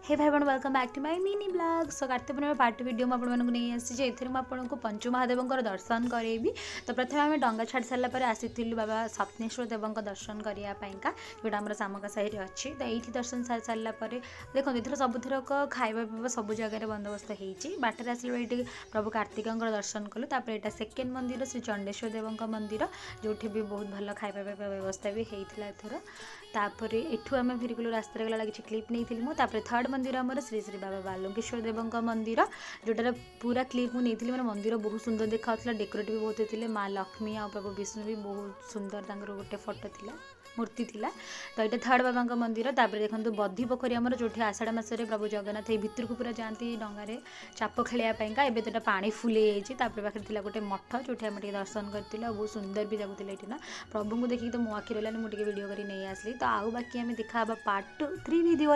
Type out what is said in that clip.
हे भाई बहन welcome back to my mini blog. So Kartik Purnima part video मुझे नहीं आसी आपको पंच महादेव दर्शन करेबी। तो प्रथम आम डंगा छाड़ सारापर आसी बाबा सप्नेश्वर देव दर्शन करने जोटा आम शामका साहि अच्छी। तो ये दर्शन सारी सारापर देखो इधर सबुथरक खाଇବା पिवा सब जगह बंदोबस्त होती। बाटर आसला ये प्रभु कार्तिक दर्शन कलु। यहाँ सेकेंड मंदिर श्री चंडेश्वर देव मंदिर जो भी बहुत भल खाଇବା पिवा व्यवस्था भी होता एथर। तापर एठू आम फेरिकलु रास्तार गला किसी क्लिप नहीं मुझे। थर्ड मंदिर आमर श्री श्री बाबा बालुकेश्वर देव मंदिर जोटार पूरा क्लिप मुझे मैंने मंदिर बहुत सुंदर देखा डेकोरेट भी बहुत होते। माँ लक्ष्मी आ प्रभु विष्णु भी बहुत सुंदर गोटे फोटो थिला मूर्ति थिला। तो ये थर्ड बाबा मंदिर। तापर देखो बधी पोखरी आमर जो आषाढ़ मसरे प्रभु जगन्नाथ ये भितर को पूरा जाती डंगार चाप खेलवाईका। एवं तो पा फुल पाखे गोटे मठ जो आम दर्शन करते बहुत सुंदर भी लगुला ये ना। प्रभु को देखिए तो मो आखिर रहा मुझे वीडियो कर नहीं आसली। तो आउ बाकी आम देखा पार्ट 3 वीडियो।